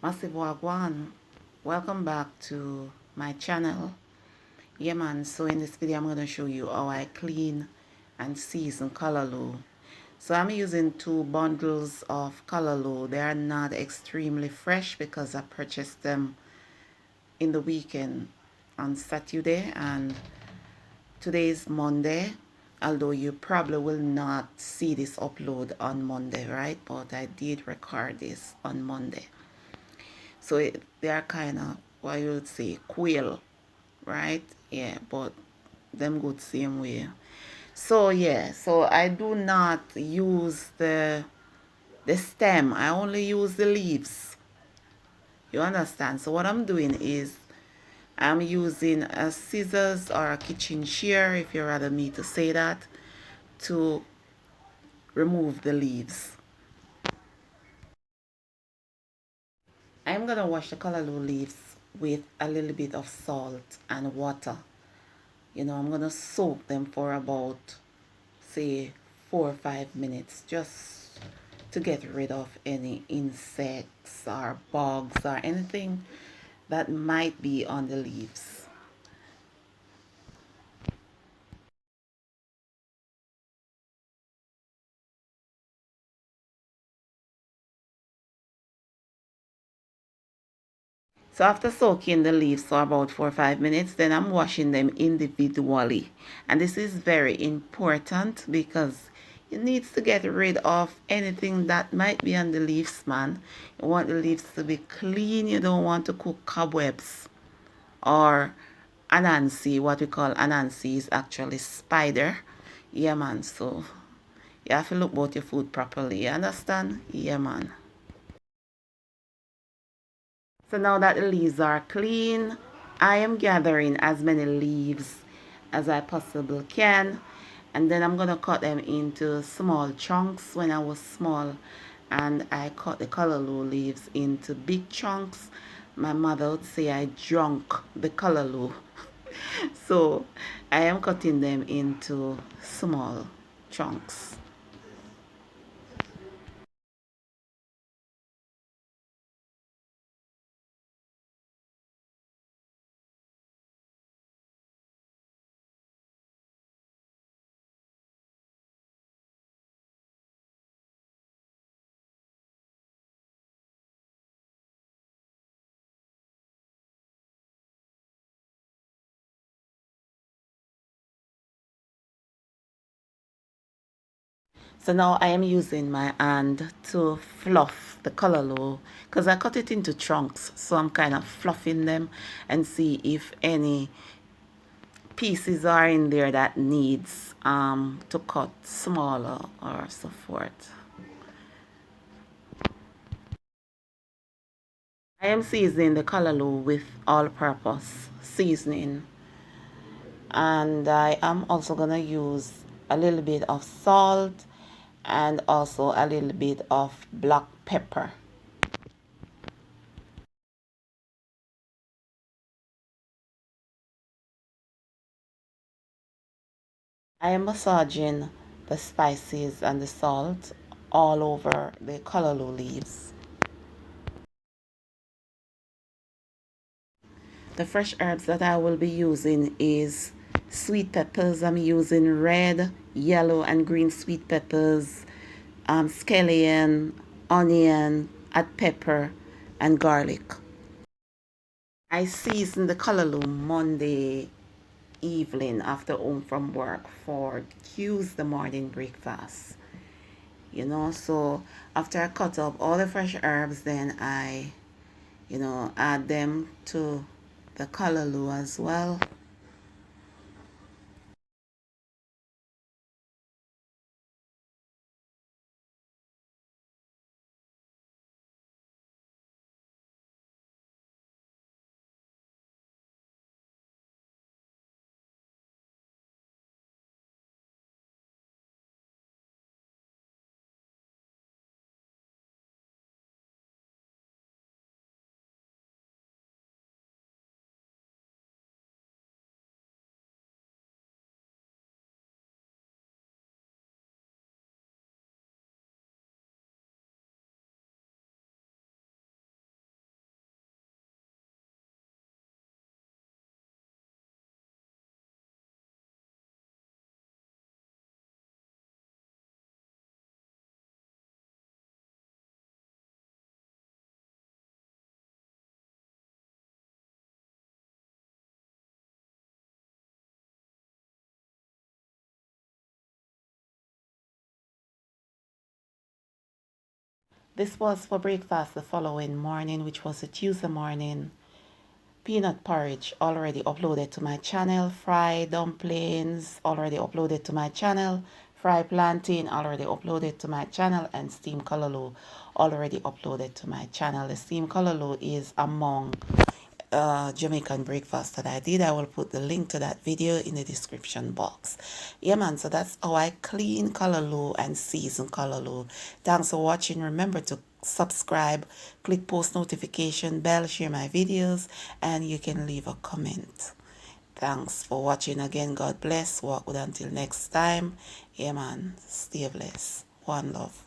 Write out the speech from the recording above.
Massive Wagwan, welcome back to my channel. Yeah man, so in this video I'm going to show you how I clean and season callaloo. So I'm using 2 bundles of callaloo. They are not extremely fresh because I purchased them in the weekend on Saturday, and today is Monday, although you probably will not see this upload on Monday, right? But I did record this on Monday. So they are kind of what you would say quail, right? Yeah, but them good same way. So yeah, so I do not use the stem. I only use the leaves. You understand? So what I'm doing is I'm using a scissors or a kitchen shear, if you rather me to say that, to remove the leaves. I'm gonna wash the callaloo leaves with a little bit of salt and water. I'm gonna soak them for about, say, 4 or 5 minutes, just to get rid of any insects or bugs or anything that might be on the leaves. So after soaking the leaves for about 4 or 5 minutes, then I'm washing them individually. And this is very important because you need to get rid of anything that might be on the leaves, man. You want the leaves to be clean. You don't want to cook cobwebs or anansi. What we call anansi is actually spider. Yeah, man. So you have to look about your food properly. You understand? Yeah, man. So now that the leaves are clean, I am gathering as many leaves as I possibly can. And then I'm going to cut them into small chunks. When I was small and I cut the callaloo leaves into big chunks, my mother would say I drunk the callaloo. So I am cutting them into small chunks. So now I am using my hand to fluff the callaloo because I cut it into chunks. So I'm kind of fluffing them and see if any pieces are in there that needs to cut smaller or so forth. I am seasoning the callaloo with all-purpose seasoning, and I am also gonna use a little bit of salt and also a little bit of black pepper. I am massaging the spices and the salt all over the callaloo leaves. The fresh herbs that I will be using is sweet peppers. I'm using red, yellow, and green sweet peppers, scallion, onion, add pepper, and garlic. I season the callaloo Monday evening after home from work for Tuesday morning breakfast. So after I cut up all the fresh herbs, then I add them to the callaloo as well. This was for breakfast the following morning, which was a Tuesday morning. Peanut porridge already uploaded to my channel. Fried dumplings already uploaded to my channel. Fried plantain already uploaded to my channel. And steamed callaloo already uploaded to my channel. The steamed callaloo is among Jamaican breakfast that I did. I will put the link to that video in the description box. Yeah, man, so that's how I clean callaloo and season callaloo. Thanks for watching. Remember to subscribe, click post notification bell, share my videos, and you can leave a comment. Thanks for watching again. God bless. Walk good until next time. Yeah, man. Stay blessed. One love.